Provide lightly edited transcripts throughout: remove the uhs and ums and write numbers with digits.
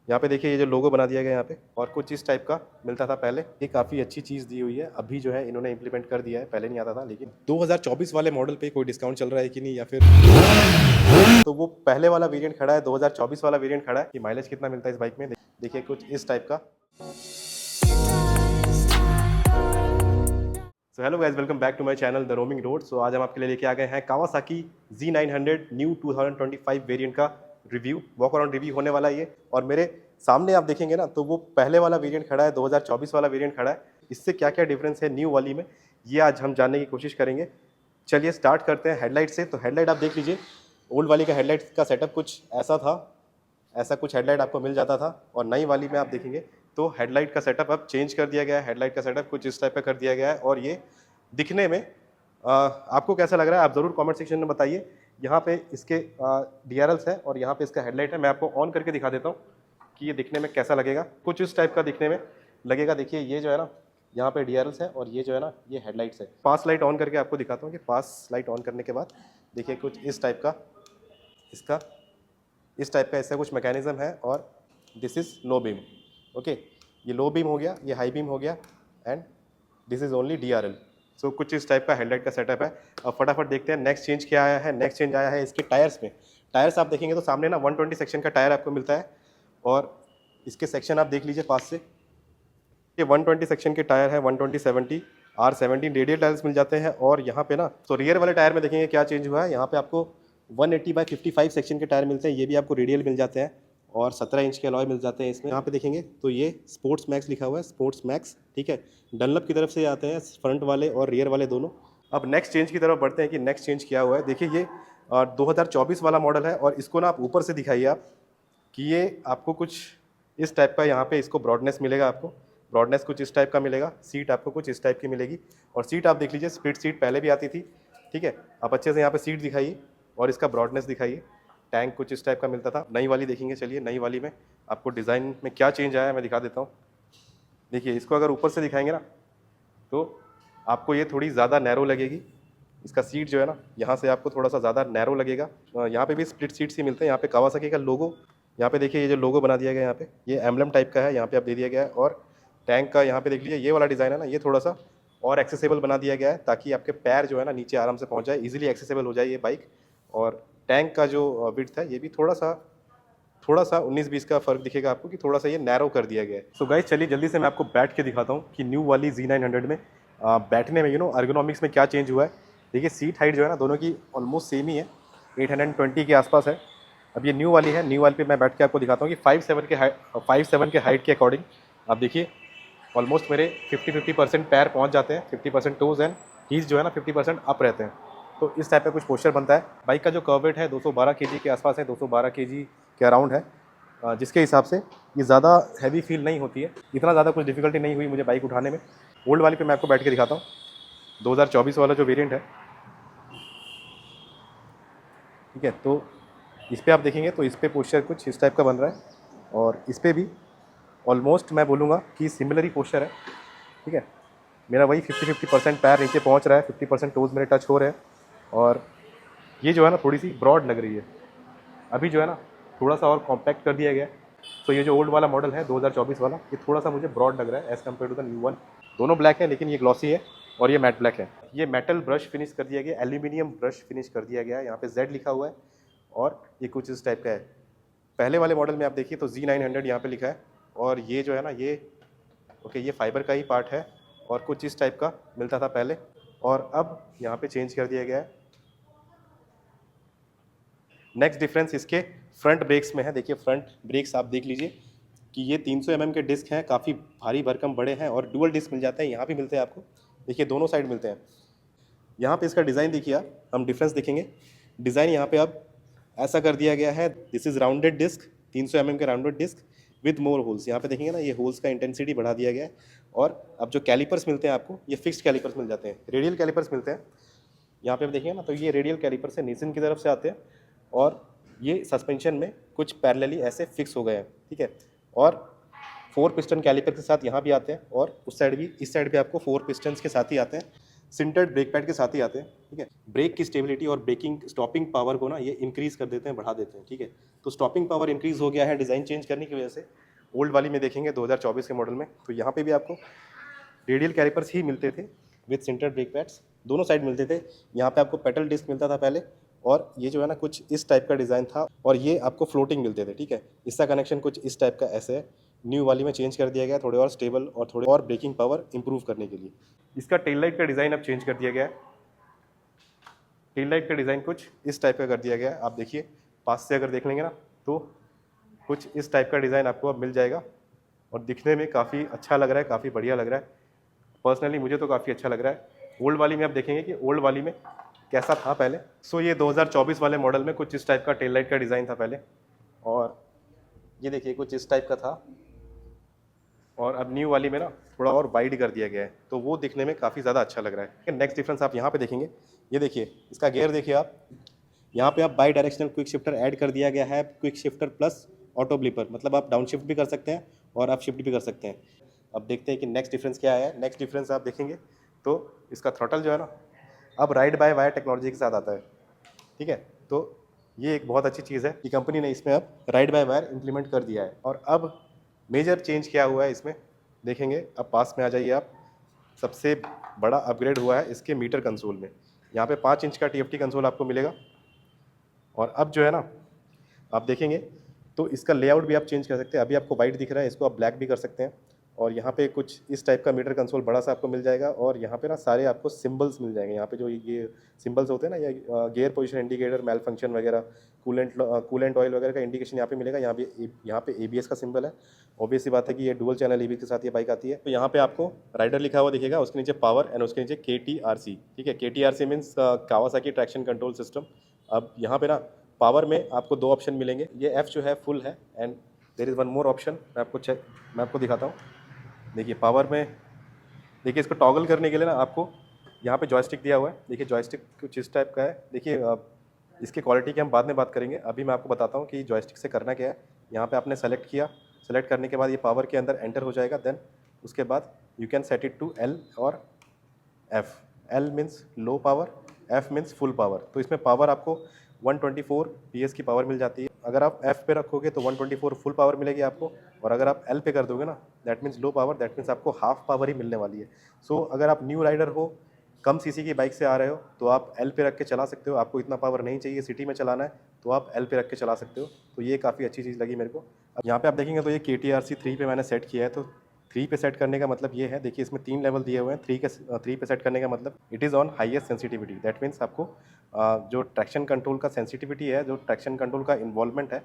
यहाँ पे देखिए ये जो लोगो बना दिया गया यहाँ पे, और कुछ इस टाइप का मिलता था पहले। ये काफ़ी अच्छी चीज़ दी हुई है, अभी जो है इन्होंने इम्प्लीमेंट कर दिया है, पहले नहीं आता था। लेकिन 2024 वाले मॉडल पे कोई डिस्काउंट चल रहा है कि नहीं, या फिर तो वो पहले वाला वेरिएंट खड़ा है, 2024 वाला वेरिएंट खड़ा है कि माइलेज कितना मिलता है इस बाइक में। देखिए कुछ इस टाइप का। So hello guys, welcome back to my channel the roaming road. So आज हम आपके लिए लेके आ गए हैं कावासाकी Z900 न्यू 2025 वेरिएंट का रिव्यू, वॉक अराउंड रिव्यू होने वाला है ये। और मेरे सामने आप देखेंगे ना, तो वो पहले वाला वेरिएंट खड़ा है, 2024 वाला वेरिएंट खड़ा है। इससे क्या क्या डिफरेंस है न्यू वाली में, ये आज हम जानने की कोशिश करेंगे। चलिए स्टार्ट करते हैं हेडलाइट से। तो हेडलाइट आप देख लीजिए, ओल्ड वाली का हेडलाइट का सेटअप कुछ ऐसा था, ऐसा कुछ हेडलाइट आपको मिल जाता था। और नई वाली में आप देखेंगे तो हेडलाइट का सेटअप अब चेंज कर दिया गया है। हेडलाइट का सेटअप कुछ इस टाइप का कर दिया गया है, और ये दिखने में आपको कैसा लग रहा है आप ज़रूर कमेंट सेक्शन में बताइए। यहाँ पे इसके DRLs है और यहाँ पे इसका हेडलाइट है। मैं आपको ऑन करके दिखा देता हूँ कि ये दिखने में कैसा लगेगा। कुछ इस टाइप का दिखने में लगेगा। देखिए ये जो है ना, यहाँ पे DRLs है, और ये जो है ना, ये हेडलाइट्स है। पास लाइट ऑन करके आपको दिखाता हूँ कि पास लाइट ऑन करने के बाद देखिए कुछ इस टाइप का इसका इस टाइप का ऐसा कुछ मैकेनिज्म है। और this is low beam. Okay, ये लो बीम हो गया, ये हाई बीम हो गया, and this is only DRL। सो कुछ इस टाइप का हेडलाइट का सेटअप है। अब फटाफट देखते हैं नेक्स्ट चेंज क्या आया है। नेक्स्ट चेंज आया है इसके टायर्स में। टायर्स आप देखेंगे तो सामने ना 120 सेक्शन का टायर आपको मिलता है, और इसके सेक्शन आप देख लीजिए पास से। ये 120 सेक्शन के टायर है, 120, 70, R17 रेडियल टायर्स मिल जाते हैं। और यहाँ पे ना तो रियर वाले टायर में देखेंगे क्या चेंज हुआ है। यहाँ पे आपको 180/55 सेक्शन के टायर मिलते हैं, ये भी आपको रेडियल मिल जाते हैं, और 17 इंच के अलॉय मिल जाते हैं इसमें। यहाँ पे देखेंगे तो ये स्पोर्ट्स मैक्स लिखा हुआ है, स्पोर्ट्स मैक्स, ठीक है। डनलप की तरफ से आते हैं फ्रंट वाले और रियर वाले दोनों। अब नेक्स्ट चेंज की तरफ बढ़ते हैं कि नेक्स्ट चेंज क्या हुआ है। देखिए ये 2024 वाला मॉडल है, और इसको ना आप ऊपर से दिखाइए आप कि ये आपको कुछ इस टाइप का यहाँ पे इसको ब्रॉडनेस मिलेगा। आपको ब्रॉडनेस कुछ इस टाइप का मिलेगा। सीट आपको कुछ इस टाइप की मिलेगी, और सीट आप देख लीजिए, स्प्लिट सीट पहले भी आती थी, ठीक है। आप अच्छे से यहाँ पे सीट दिखाइए और इसका ब्रॉडनेस दिखाइए। टैंक कुछ इस टाइप का मिलता था। नई वाली देखेंगे, चलिए नई वाली में आपको डिज़ाइन में क्या चेंज आया है मैं दिखा देता हूँ। देखिए इसको अगर ऊपर से दिखाएंगे ना, तो आपको ये थोड़ी ज़्यादा नैरो लगेगी। इसका सीट जो है ना, यहाँ से आपको थोड़ा सा ज़्यादा नैरो लगेगा। यहाँ पे भी स्प्लिट सीट्स ही मिलते हैं। यहाँ पे कावासाकी का लोगो, यहाँ पे देखिए ये जो लोगो बना दिया गया है, यहाँ पे ये एम्बलम टाइप का है, यहाँ पे आप दे दिया गया है। और टैंक का यहाँ पे देख लीजिए, ये वाला डिज़ाइन है ना, ये थोड़ा सा और एक्सेसिबल बना दिया गया है, ताकि आपके पैर जो है ना नीचे आराम से पहुँच जाए, ईजिली एक्सेसिबल हो जाए ये बाइक। और टैंक का जो विड्थ है, ये भी थोड़ा सा 19-20 का फ़र्क दिखेगा आपको, कि थोड़ा सा ये नैरो कर दिया गया है। सो गाइस चलिए जल्दी से मैं आपको बैठ के दिखाता हूँ कि न्यू वाली Z900 में बैठने में अर्गोनॉमिक्स में क्या चेंज हुआ है। देखिए सीट हाइट जो है ना, दोनों की ऑलमोस्ट सेम ही है, 820 के आसपास है। अब ये न्यू वाली है, न्यू वाली पे मैं बैठ के आपको दिखाता हूँ कि 5'7" के हाइट के अकॉर्डिंग आप देखिए ऑलमोस्ट मेरे 50% पैर पहुँच जाते हैं, 50% टोज़ एंड हील्स जो है ना 50% अप रहते हैं। तो इस टाइप का कुछ पोस्चर बनता है। बाइक का जो कर्व वेट है 212 kg के आसपास है, 212 kg के अराउंड है, जिसके हिसाब से ये ज़्यादा हैवी फील नहीं होती है। इतना ज़्यादा कुछ डिफिकल्टी नहीं हुई मुझे बाइक उठाने में। ओल्ड वाली पे मैं आपको बैठ के दिखाता हूँ, 2024 वाला जो वेरिएंट है, ठीक है। तो इस पर आप देखेंगे तो इस पर पोस्चर कुछ इस टाइप का बन रहा है, और इस पर भी ऑलमोस्ट मैं बोलूँगा कि सिमिलर ही पोस्चर है, ठीक है। मेरा वही 50% पैर नीचे पहुँच रहा है, 50% टोज़ मेरे टच हो रहे हैं, और ये जो है ना थोड़ी सी ब्रॉड लग रही है। अभी जो है ना थोड़ा सा और कॉम्पैक्ट कर दिया गया है। तो ये जो ओल्ड वाला मॉडल है 2024 वाला, ये थोड़ा सा मुझे ब्रॉड लग रहा है as compare to the new one. दोनों ब्लैक है, लेकिन ये ग्लॉसी है और ये मैट ब्लैक है। ये मेटल ब्रश फिनिश कर दिया गया, एल्यूमिनियम ब्रश फिनिश कर दिया गया है। यहाँ पे Z लिखा हुआ है, और ये कुछ इस टाइप का है। पहले वाले मॉडल में आप देखिए तो Z900 यहाँ पे लिखा है, और ये जो है ना ये ये फाइबर का ही पार्ट है, और कुछ इस टाइप का मिलता था पहले, और अब यहाँ पे चेंज कर दिया गया है। नेक्स्ट डिफरेंस इसके फ्रंट ब्रेक्स में है। देखिए फ्रंट ब्रेक्स आप देख लीजिए कि ये 300 mm के डिस्क हैं, काफ़ी भारी भरकम बड़े हैं, और डुअल डिस्क मिल जाते हैं। यहाँ भी मिलते हैं आपको, देखिए दोनों साइड मिलते हैं। यहाँ पे इसका डिज़ाइन देखिए आप, हम डिफरेंस देखेंगे। डिज़ाइन यहाँ पे अब ऐसा कर दिया गया है, this is rounded disc, 300 mm के rounded disc with more holes. यहाँ पे देखेंगे ना, ये होल्स का इंटेंसिटी बढ़ा दिया गया है। और अब जो कैलिपर्स मिलते हैं आपको, ये फिक्स्ड कैलिपर्स मिल जाते हैं, रेडियल कैलिपर्स मिलते हैं। यहाँ पे आप देखेंगे ना, तो ये रेडियल कैलिपर से निसिन की तरफ से आते हैं, और ये सस्पेंशन में कुछ पैरेलली ऐसे फिक्स हो गए हैं, ठीक है। और 4 पिस्टन कैलिपर के साथ यहाँ भी आते हैं, और उस साइड भी, इस साइड पे आपको 4 पिस्टन्स के साथ ही आते हैं। सिंटर्ड ब्रेक पैड के साथ ही आते हैं, ठीक है। ब्रेक की स्टेबिलिटी और ब्रेकिंग स्टॉपिंग पावर को ना ये इंक्रीज़ कर देते हैं, बढ़ा देते हैं, ठीक है। तो स्टॉपिंग पावर इंक्रीज़ हो गया है डिज़ाइन चेंज करने की वजह से। ओल्ड वाली में देखेंगे 2024 के मॉडल में, तो यहाँ पे भी आपको रेडियल कैलिपर्स ही मिलते थे विद सिंटर्ड ब्रेक पैड्स, दोनों साइड मिलते थे। यहाँ पे आपको पेडल डिस्क मिलता था पहले, और ये जो है ना कुछ इस टाइप का डिज़ाइन था, और ये आपको फ्लोटिंग मिलते थे, ठीक है। इसका कनेक्शन कुछ इस टाइप का ऐसे है। न्यू वाली में चेंज कर दिया गया थोड़े और स्टेबल और थोड़े और ब्रेकिंग पावर इंप्रूव करने के लिए। इसका टेल लाइट का डिज़ाइन अब चेंज कर दिया गया है। टेल लाइट का डिज़ाइन कुछ इस टाइप का कर दिया गया है। आप देखिए पास से अगर देख लेंगे ना तो कुछ इस टाइप का डिज़ाइन आपको अब मिल जाएगा, और दिखने में काफ़ी अच्छा लग रहा है, काफ़ी बढ़िया लग रहा है। पर्सनली मुझे तो काफ़ी अच्छा लग रहा है। ओल्ड वाली में आप देखेंगे कि ओल्ड वाली में कैसा था पहले। सो ये 2024 वाले मॉडल में कुछ इस टाइप का टेल लाइट का डिज़ाइन था पहले, और ये देखिए कुछ इस टाइप का था, और अब न्यू वाली में ना थोड़ा और वाइड कर दिया गया है, तो वो दिखने में काफ़ी ज़्यादा अच्छा लग रहा है। नेक्स्ट डिफरेंस आप यहाँ पे देखेंगे, ये देखिए इसका गियर देखिए आप, यहाँ पे आप by directional quick shifter add कर दिया गया है, quick shifter plus auto blipper, मतलब आप डाउन शिफ्ट भी कर सकते हैं और आप शिफ्ट भी कर सकते हैं। अब देखते हैं कि नेक्स्ट डिफरेंस क्या है। नेक्स्ट डिफरेंस आप देखेंगे तो इसका थ्रॉटल जो है ना अब राइड बाय वायर टेक्नोलॉजी के साथ आता है, ठीक है। तो ये एक बहुत अच्छी चीज़ है कि कंपनी ने इसमें अब राइड बाय वायर इंप्लीमेंट कर दिया है। और अब मेजर चेंज क्या हुआ है इसमें देखेंगे, अब पास में आ जाइए आप। सबसे बड़ा अपग्रेड हुआ है इसके मीटर कंसोल में। यहाँ पे 5 इंच का TFT कंसोल आपको मिलेगा, और अब जो है ना आप देखेंगे तो इसका लेआउट भी आप चेंज कर सकते हैं। अभी आपको वाइट दिख रहा है, इसको आप ब्लैक भी कर सकते हैं। और यहाँ पे कुछ इस टाइप का मीटर कंसोल बड़ा सा आपको मिल जाएगा, और यहाँ पे ना सारे आपको सिंबल्स मिल जाएंगे। यहाँ पे जो ये सिंबल्स होते हैं ना, या गियर पोजीशन इंडिकेटर, मेल फंक्शन वगैरह, कूलेंट ऑयल वगैरह का इंडिकेशन यहाँ पे मिलेगा। यहाँ पे ABS का सिंबल है। ऑब्वियस सी बात है कि ये डुअल चैनल ABS के साथ ये बाइक आती है। तो यहाँ पे आपको राइडर लिखा हुआ दिखेगा, उसके नीचे पावर एंड उसके नीचे KTRC, ठीक है। KTRC means Kawasaki traction control system. अब यहाँ पे ना पावर में आपको 2 ऑप्शन मिलेंगे। ये F जो है फुल है, and there is one more option, मैं आपको दिखाता हूँ। देखिए पावर में, देखिए इसको टॉगल करने के लिए ना आपको यहाँ पे जॉयस्टिक दिया हुआ है। देखिए जॉयस्टिक कुछ इस टाइप का है। देखिए इसकी क्वालिटी की हम बाद में बात करेंगे, अभी मैं आपको बताता हूँ कि जॉयस्टिक से करना क्या है। यहाँ पे आपने सेलेक्ट किया, सेलेक्ट करने के बाद ये पावर के अंदर एंटर हो जाएगा। देन उसके बाद you can set it to L और F। L means low power, F means full power. तो इसमें पावर आपको 124 PS की पावर मिल जाती है। अगर आप F पे रखोगे तो 124 फुल पावर मिलेगी आपको, और अगर आप L पे कर दोगे ना that means low power, that means आपको हाफ पावर ही मिलने वाली है। सो अगर आप न्यू राइडर हो, कम सीसी की बाइक से आ रहे हो, तो आप L पे रख के चला सकते हो। आपको इतना पावर नहीं चाहिए, सिटी में चलाना है तो आप L पे रख के चला सकते हो। तो ये काफ़ी अच्छी चीज़ लगी मेरे को। अब यहाँ पे आप देखेंगे तो ये KTRC 3 पे मैंने सेट किया है। तो 3 पे सेट करने का मतलब ये है, देखिए इसमें 3 लेवल दिए हुए हैं। 3 पे सेट करने का मतलब it is on highest sensitivity. That means आपको जो ट्रैक्शन कंट्रोल का सेंसिटिविटी है, जो ट्रैक्शन कंट्रोल का इन्वॉल्वमेंट है,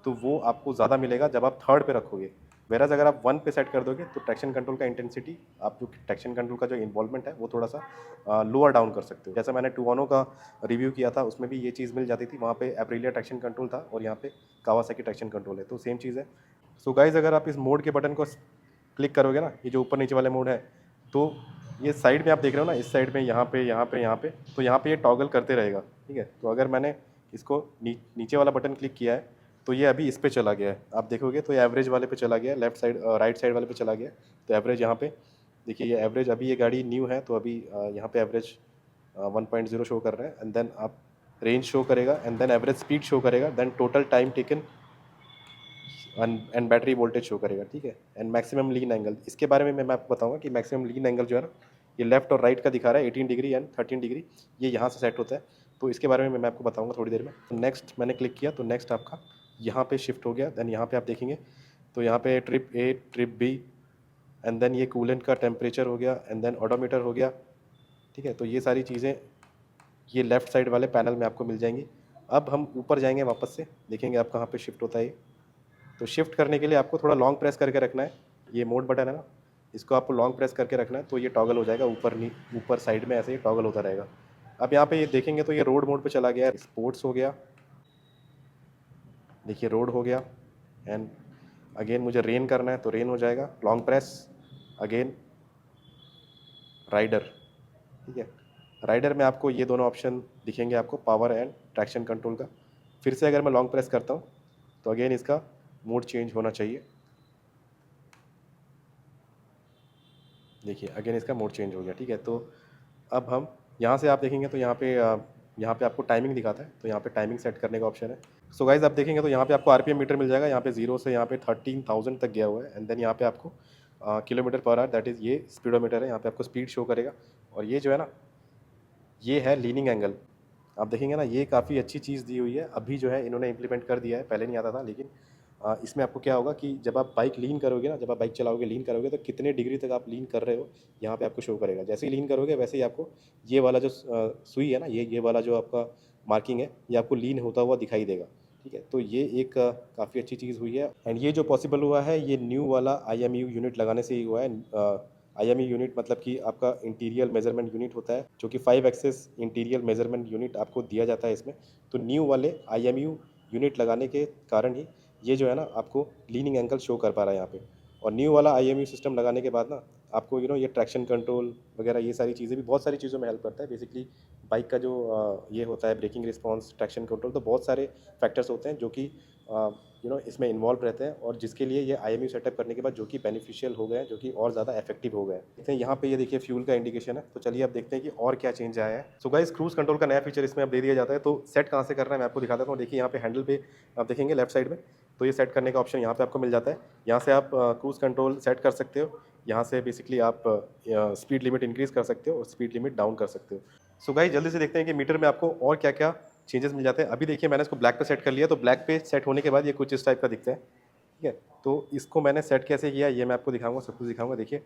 तो वो आपको ज़्यादा मिलेगा जब आप 3rd पे रखोगे। वेराज अगर आप 1 पे सेट कर दोगे तो ट्रैक्शन कंट्रोल का इंटेंसिटी, आप जो ट्रैक्शन कंट्रोल का जो इन्वॉल्वमेंट है वो थोड़ा सा लोअर डाउन कर सकते हो। जैसे मैंने टुआनो का रिव्यू किया था, उसमें भी ये चीज़ मिल जाती थी। वहाँ पे एप्रिलिया ट्रैक्शन कंट्रोल था और यहाँ पे कावासाकी ट्रैक्शन कंट्रोल है, तो सेम चीज़ है। सो गाइज अगर आप इस मोड के बटन को क्लिक करोगे ना, ये जो ऊपर नीचे वाले मोड है, तो ये साइड में आप देख रहे हो ना, इस साइड में यहाँ पे यहाँ पे यहाँ पे, तो यहाँ पे ये टॉगल करते रहेगा, ठीक है। तो अगर मैंने इसको नीचे वाला बटन क्लिक किया है तो ये अभी इस पे चला गया है। आप देखोगे तो ये एवरेज वाले पे चला गया है, लेफ्ट साइड राइट साइड वाले पे चला गया। तो एवरेज यहाँ पे देखिए, ये एवरेज, अभी ये गाड़ी न्यू है तो अभी यहाँ पे एवरेज 1.0 शो कर रहा है। एंड देन आप रेंज शो करेगा, and then average speed show करेगा, then total time taken and battery voltage show करेगा, ठीक है। एंड मैक्सिमम लीन एंगल, इसके बारे में मैं आपको बताऊंगा कि मैक्सिमम लीन एंगल जो है ना, ये लेफ्ट और राइट का दिखा रहा है 18 डिग्री एंड 13 डिग्री, ये यहाँ से सेट होता है। तो इसके बारे में मैं आपको बताऊंगा थोड़ी देर में। तो नेक्स्ट मैंने क्लिक किया तो नेक्स्ट आपका यहाँ पे शिफ्ट हो गया। देन यहाँ पे आप देखेंगे तो यहाँ पे trip A, trip B, and then ये कूलेंट का टेम्परेचर हो गया, एंड देन ओडोमीटर हो गया, ठीक है। तो ये सारी चीज़ें ये लेफ्ट साइड वाले पैनल में आपको मिल जाएंगी। अब हम ऊपर जाएंगे, वापस से देखेंगे आप कहाँ पे शिफ्ट होता है ये। तो शिफ्ट करने के लिए आपको थोड़ा लॉन्ग प्रेस करके रखना है। ये मोड बटन है ना, इसको आपको लॉन्ग प्रेस करके रखना है, तो ये टॉगल हो जाएगा ऊपर साइड में, ऐसे ही टॉगल होता रहेगा। अब यहाँ पे ये देखेंगे तो ये रोड मोड पे चला गया, स्पोर्ट्स हो गया, देखिए रोड हो गया। एंड अगेन मुझे रेन करना है तो रेन हो जाएगा, लॉन्ग प्रेस, अगेन राइडर, ठीक है। राइडर में आपको ये दोनों ऑप्शन दिखेंगे आपको, पावर एंड ट्रैक्शन कंट्रोल का। फिर से अगर मैं लॉन्ग प्रेस करता हूँ तो अगेन इसका मोड चेंज होना चाहिए, देखिए अगेन इसका मोड चेंज हो गया, ठीक है। तो अब हम यहाँ से आप देखेंगे तो यहाँ पे आपको टाइमिंग दिखाता है, तो यहाँ पे टाइमिंग सेट करने का ऑप्शन है। सो गाइज आप देखेंगे तो यहाँ पे आपको आरपीएम मीटर मिल जाएगा, यहाँ पे 0 से यहाँ पे 13,000 तक गया हुआ है। एंड देन यहाँ पे आपको kilometre per hour, that is ये स्पीडोमीटर है, यहाँ पे आपको स्पीड शो करेगा। और ये जो है ना, ये है लीनिंग एंगल। आप देखेंगे ना, ये काफ़ी अच्छी चीज़ दी हुई है, अभी जो है इन्होंने इम्प्लीमेंट कर दिया है, पहले नहीं आता था। लेकिन इसमें आपको क्या होगा कि जब आप बाइक लीन करोगे ना, जब आप बाइक चलाओगे लीन करोगे तो कितने डिग्री तक आप लीन कर रहे हो यहाँ पे आपको शो करेगा। जैसे ही लीन करोगे वैसे ही आपको ये वाला जो सुई है ना, ये वाला जो आपका मार्किंग है, ये आपको लीन होता हुआ दिखाई देगा। ठीक है, तो ये एक काफ़ी अच्छी चीज़ हुई है। एंड ये जो पॉसिबल हुआ है, ये न्यू वाला IMU यूनिट लगाने से ही हुआ है। IMU यूनिट मतलब कि आपका इंटीरियर मेजरमेंट यूनिट होता है, जो कि 5 एक्सेस इंटीरियर मेजरमेंट यूनिट आपको दिया जाता है इसमें। तो न्यू वाले IMU यूनिट लगाने के कारण ही ये जो है ना, आपको लीनिंग एंगल शो कर पा रहा है यहाँ पे। और न्यू वाला IMU सिस्टम लगाने के बाद ना आपको ये ट्रैक्शन कंट्रोल वगैरह ये सारी चीज़ें भी बहुत सारी चीज़ों में हेल्प करता है। बेसिकली बाइक का जो ये होता है ब्रेकिंग रिस्पॉन्स, ट्रैक्शन कंट्रोल, तो बहुत सारे फैक्टर्स होते हैं जो कि इसमें इन्वॉल्व रहते हैं, और जिसके लिए ये IMU सेटअप करने के बाद जो कि बेनिफिशियल हो गए हैं, जो कि और ज़्यादा इफेक्टिव हो गए हैं। देखते हैं यहाँ पे, ये देखिए फ्यूल का इंडिकेशन है। तो चलिए अब देखते हैं कि और क्या चेंज आया है। सो गाइस, क्रूज कंट्रोल का नया फीचर इसमें अब दे दिया जाता है। तो सेट कहाँ से करना है मैं आपको दिखा देता हूँ। देखिए यहाँ पे हैंडल पे आप देखेंगे लेफ्ट साइड में, तो ये सेट करने का ऑप्शन यहाँ पे आपको मिल जाता है। यहाँ से आप क्रूज कंट्रोल सेट कर सकते हो। यहाँ से बेसिकली आप स्पीड लिमिट इंक्रीज़ कर सकते हो और स्पीड लिमिट डाउन कर सकते हो। सो गाइस, जल्दी से देखते हैं कि मीटर में आपको और क्या क्या चेंजेस मिल जाते हैं। अभी देखिए मैंने इसको ब्लैक पे सेट कर लिया, तो ब्लैक पे सेट होने के बाद ये कुछ इस टाइप का दिखता है। ठीक है, तो इसको मैंने सेट कैसे किया ये मैं आपको दिखाऊंगा, सब कुछ दिखाऊंगा। देखिए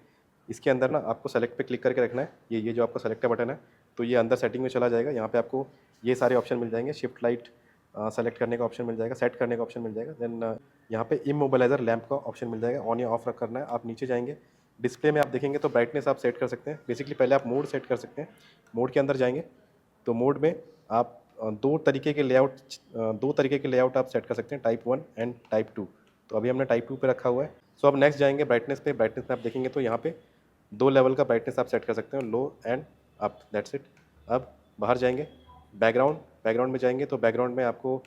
इसके अंदर ना आपको सेलेक्ट पे क्लिक करके रखना है। ये जो आपका सेलेक्ट का बटन है, तो ये अंदर सेटिंग में चला जाएगा। यहाँ पे आपको ये सारे ऑप्शन मिल जाएंगे। शिफ्ट लाइट सेलेक्ट करने का ऑप्शन मिल जाएगा, सेट करने का ऑप्शन मिल जाएगा। देन यहाँ पे इमोबिलाइजर लैंप का ऑप्शन मिल जाएगा, ऑन या ऑफ रख करना है। आप नीचे जाएंगे, डिस्प्ले में आप देखेंगे तो ब्राइटनेस आप सेट कर सकते हैं। बेसिकली पहले आप मोड सेट कर सकते हैं। मोड के अंदर जाएंगे तो मोड में आप दो तरीके के लेआउट आप सेट कर सकते हैं, टाइप 1 एंड टाइप 2। तो अभी हमने टाइप 2 पे रखा हुआ है। सो अब नेक्स्ट जाएंगे ब्राइटनेस पे। ब्राइटनेस में आप देखेंगे तो यहाँ पे 2 लेवल का ब्राइटनेस आप सेट कर सकते हैं, लो एंड अप, दैट्स इट। अब बाहर जाएंगे, बैकग्राउंड में जाएंगे तो बैकग्राउंड में आपको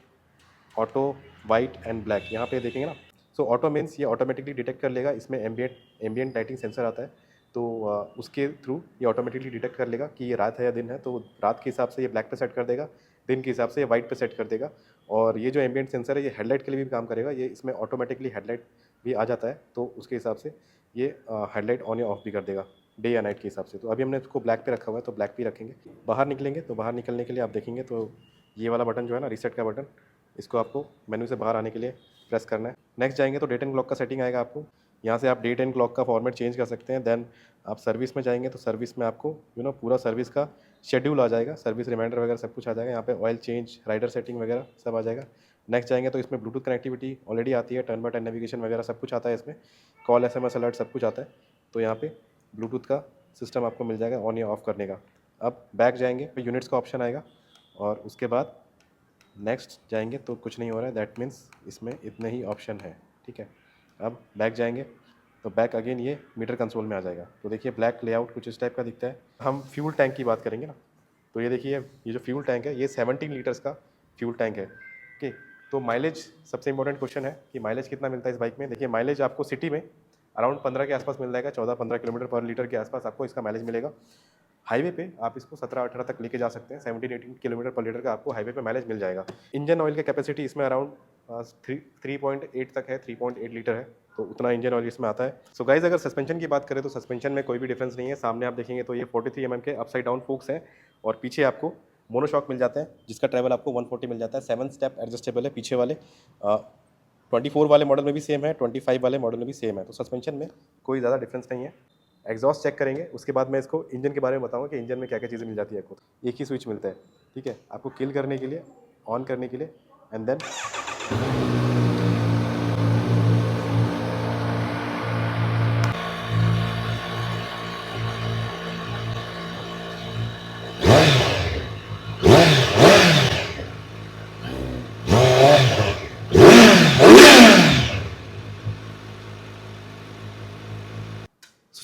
ऑटो, वाइट एंड ब्लैक यहाँ पे देखेंगे ना। सो ऑटो मीन्स ये ऑटोमेटिकली डिटेक्ट कर लेगा, इसमें एम्बियंट लाइटिंग सेंसर आता है, तो उसके थ्रू ये ऑटोमेटिकली डिटेक्ट कर लेगा कि ये रात है या दिन है। तो रात के हिसाब से ये ब्लैक पे सेट कर देगा, दिन के हिसाब से ये वाइट पे सेट कर देगा। और ये जो एम्बियंट सेंसर है ये हेडलाइट के लिए भी काम करेगा। ये इसमें ऑटोमेटिकली हेडलाइट भी आ जाता है, तो उसके हिसाब से ये हेडलाइट ऑन या ऑफ भी कर देगा डे या नाइट के हिसाब से। तो अभी हमने इसको ब्लैक पे रखा हुआ है, तो ब्लैक पे रखेंगे। बाहर निकलेंगे तो बाहर निकलने के लिए आप देखेंगे तो ये वाला बटन जो है ना, रीसेट का बटन, इसको आपको मेन्यू से बाहर आने के लिए प्रेस करना है। नेक्स्ट जाएंगे तो डेट एंड क्लॉक का सेटिंग आएगा आपको। यहाँ से आप डेट एंड क्लॉक का फॉर्मेट चेंज कर सकते हैं। देन आप सर्विस में जाएंगे तो सर्विस में आपको पूरा सर्विस का शेड्यूल आ जाएगा, सर्विस रिमाइंडर वगैरह सब कुछ आ जाएगा। यहाँ पे ऑयल चेंज, राइडर सेटिंग वगैरह सब आ जाएगा। नेक्स्ट जाएंगे तो इसमें ब्लूटूथ कनेक्टिविटी ऑलरेडी आती है, टर्न बाय टर्न नेविगेशन वगैरह सब कुछ आता है इसमें, कॉल, SMS अलर्ट सब कुछ आता है। तो यहाँ पे ब्लूटूथ का सिस्टम आपको मिल जाएगा ऑन या ऑफ करने का। अब बैक जाएंगे तो यूनिट्स का ऑप्शन आएगा, और उसके बाद नेक्स्ट जाएंगे तो कुछ नहीं हो रहा है, दैट मीन्स इसमें इतने ही ऑप्शन है। ठीक है, अब बैक जाएंगे तो बैक अगेन ये मीटर कंसोल में आ जाएगा। तो देखिए ब्लैक लेआउट कुछ इस टाइप का दिखता है। हम फ्यूल टैंक की बात करेंगे ना, तो ये देखिए ये जो फ्यूल टैंक है ये 17 लीटर्स का फ्यूल टैंक है। ओके, तो माइलेज सबसे इंपॉर्टेंट क्वेश्चन है कि माइलेज कितना मिलता है इस बाइक में। देखिए माइलेज आपको सिटी में अराउंड 15 के आसपास मिल जाएगा, 14-15 किलोमीटर पर लीटर के आसपास आपको इसका माइलेज मिलेगा। हाईवे पे आप इसको 17-18 तक लेके जा सकते हैं, 17-18 किलोमीटर पर लीटर का आपको हाईवे पे माइलेज मिल जाएगा। इंजन ऑयल की कैपेसिटी इसमें अराउंड 3.8 तक है, 3.8 लीटर है, तो उतना इंजन ऑयल इसमें आता है। सो गाइज, अगर सस्पेंशन की बात करें तो सस्पेंशन में कोई भी डिफरेंस नहीं है। सामने आप देखेंगे तो ये 43 mm के अपसाइड डाउन फोक्स हैं, और पीछे आपको मोनोशॉक मिल जाता है, जिसका ट्रैवल आपको 140 मिल जाता है। 7 स्टेप एडजस्टेबल है पीछे वाले। 24 वाले मॉडल में भी सेम है, 25 वाले मॉडल में भी सेम है। तो सस्पेंशन में कोई ज़्यादा डिफरेंस नहीं है। एग्जॉस्ट चेक करेंगे, उसके बाद मैं इसको इंजन के बारे में बताऊंगा कि इंजन में क्या क्या चीज़ें मिल जाती है आपको। एक ही स्विच मिलता है, ठीक है, आपको किल करने के लिए, ऑन करने के लिए, एंड देन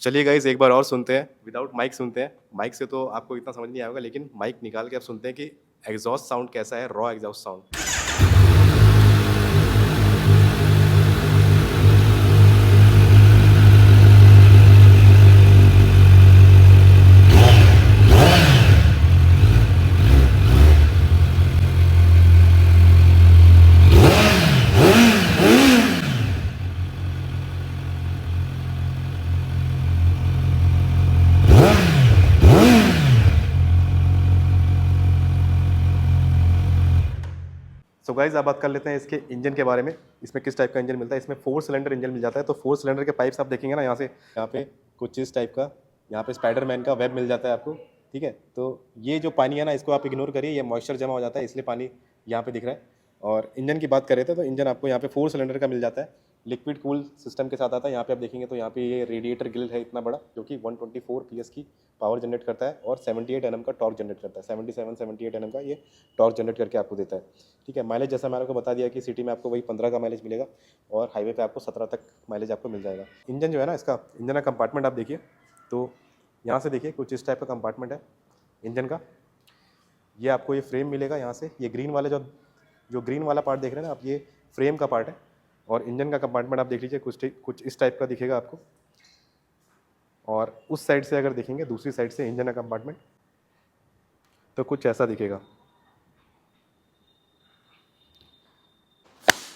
चलिए गाइस एक बार और सुनते हैं, विदाउट माइक सुनते हैं। माइक से तो आपको इतना समझ नहीं आएगा, लेकिन माइक निकाल के आप सुनते हैं कि एग्जॉस्ट साउंड कैसा है, रॉ एग्जॉस्ट साउंड। गाइस आप बात कर लेते हैं इसके इंजन के बारे में। इसमें किस टाइप का इंजन मिलता है। इसमें 4 सिलेंडर इंजन मिल जाता है। तो 4 सिलेंडर के पाइप्स आप देखेंगे ना, यहाँ पे कुछ इस टाइप का, यहाँ पे स्पाइडरमैन का वेब मिल जाता है आपको, ठीक है। तो ये जो पानी है ना, इसको आप इग्नोर करिए, ये मॉइस्चर जमा हो जाता है, इसलिए पानी यहाँ पे दिख रहा है। और इंजन की बात करें तो इंजन आपको यहाँ पे 4 सिलेंडर का मिल जाता है, लिक्विड कूल सिस्टम के साथ आता है। यहाँ पे आप देखेंगे तो यहाँ पे ये रेडिएटर ग्रिल है इतना बड़ा, जो कि 124 PS की पावर जनरेट करता है और 78 Nm का टॉर्क जनरेट करता है। 78 Nm का ये टॉर्क जनरेट करके आपको देता है, ठीक है। माइलेज जैसा मैंने आपको बता दिया कि सिटी में आपको वही 15 का माइलेज मिलेगा और हाईवे पे आपको 17 तक माइलेज आपको मिल जाएगा। इंजन जो है ना, इसका इंजन का कंपार्टमेंट आप देखिए, तो यहाँ से देखिए कुछ इस टाइप का कंपार्टमेंट है इंजन का। ये आपको ये फ्रेम मिलेगा यहाँ से, ये ग्रीन वाले जो ग्रीन वाला पार्ट देख रहे हैं ना आप, ये फ्रेम का पार्ट है। और इंजन का कंपार्टमेंट आप देख लीजिए, कुछ इस टाइप का दिखेगा आपको। और उस साइड से अगर देखेंगे, दूसरी साइड से इंजन का कंपार्टमेंट, तो कुछ ऐसा दिखेगा।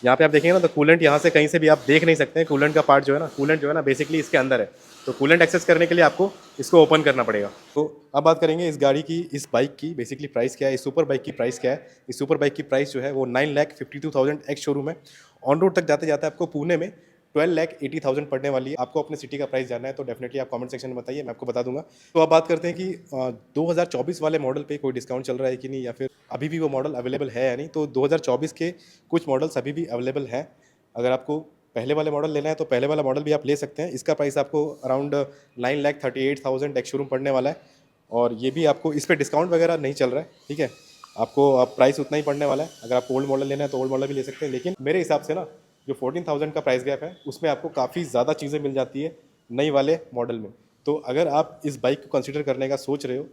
यहाँ पे आप देखेंगे ना, तो कूलेंट यहाँ से कहीं से भी आप देख नहीं सकते हैं। कूलेंट का पार्ट जो है ना, कूलेंट जो है ना बेसिकली इसके अंदर है। तो कूलेंट एक्सेस करने के लिए आपको इसको ओपन करना पड़ेगा। तो अब बात करेंगे इस गाड़ी की, इस बाइक की बेसिकली प्राइस क्या है, इस सुपर बाइक की प्राइस क्या है। इस सुपर बाइक की प्राइस जो है वो 9,52,000 एक्स शोरूम है। ऑन रोड तक जाते जाते आपको पुणे में 12,80,000 पड़ने वाली है। आपको अपने सिटी का प्राइस जानना है तो डेफिनेटली आप कमेंट सेक्शन में बताइए, मैं आपको बता दूंगा। तो अब बात करते हैं कि 2024 वाले मॉडल पे कोई डिस्काउंट चल रहा है कि नहीं, या फिर अभी भी वो मॉडल अवेलेबल है या नहीं। तो 2024 के कुछ मॉडल्स अभी भी अवेलेबल हैं। अगर आपको पहले वाले मॉडल लेना है तो पहले वाला मॉडल भी आप ले सकते हैं। इसका प्राइस आपको अराउंड 9,38,000 एक्स शोरूम पड़ने वाला है। और ये भी आपको इस पर डिस्काउंट वगैरह नहीं चल रहा है, ठीक है। आपको अब प्राइस उतना ही पड़ने वाला है। अगर आपको ओल्ड मॉडल लेना है तो ओल्ड मॉडल भी ले सकते हैं, लेकिन मेरे हिसाब से ना जो 14,000 का प्राइस गैप है उसमें आपको काफ़ी ज़्यादा चीज़ें मिल जाती है नई वाले मॉडल में। तो अगर आप इस बाइक को कंसिडर करने का सोच रहे हो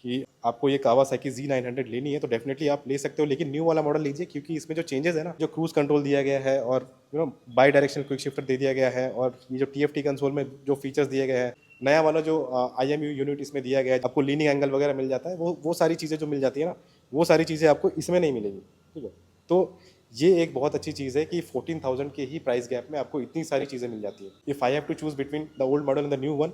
कि आपको ये कावासाकी Z900 लेनी है तो डेफिनेटली आप ले सकते हो, लेकिन न्यू वाला मॉडल लीजिए, क्योंकि इसमें जो चेंजेस है ना, जो क्रूज कंट्रोल दिया गया है और बाई डायरेक्शनल क्विक शिफ्टर दे दिया गया है, और ये जो TFT कंसोल में जो फीचर्स दिए गए हैं, नया वाला जो IMU यूनिट इसमें दिया गया है, आपको लीनिंग एंगल वगैरह मिल जाता है। वो सारी चीज़ें जो मिल जाती है ना, वो सारी चीज़ें आपको इसमें नहीं मिलेगी, ठीक है। तो ये एक बहुत अच्छी चीज़ है कि 14,000 के ही प्राइस गैप में आपको इतनी सारी चीज़ें मिल जाती है। If I have to choose between the old model and the new one,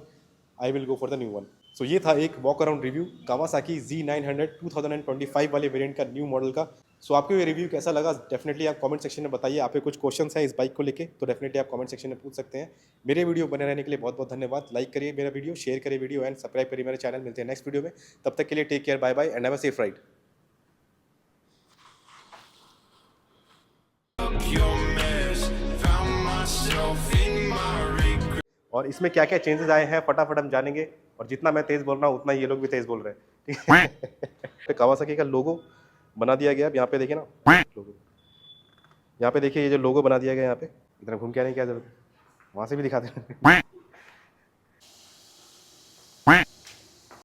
I will go for the new one. So ये था एक walk around review Kawasaki Z900 2025 वाले वेरिएंट का, न्यू मॉडल का। सो आपको ये रिव्यू कैसा लगा डेफिनेटली आप कमेंट सेक्शन में बताइए। आपके कुछ क्वेश्चंस हैं इस बाइक को लेके तो डेफिनेटली आप कमेंट सेक्शन में पूछ सकते हैं। मेरे वीडियो बने रहने के लिए बहुत बहुत धन्यवाद। लाइक करिए मेरा वीडियो, शेयर करिए वीडियो एंड सब्सक्राइब करिए मेरे चैनल। मिलते हैं नेक्स्ट वीडियो में, तब तक के लिए take care, bye bye and have a safe ride. और इसमें क्या क्या चेंजेस आए हैं फटाफट हम जानेंगे। और जितना मैं तेज़ बोल रहा हूँ उतना ये लोग भी तेज़ बोल रहे हैं, ठीक है। कावासाकी का लोगो बना दिया गया। अब यहाँ पे देखिए ना, लोगो यहाँ पे देखिए, ये जो लोगो बना दिया गया यहाँ पे, इतना घूम के आने की क्या जरूरत है, वहाँ से भी दिखा दें।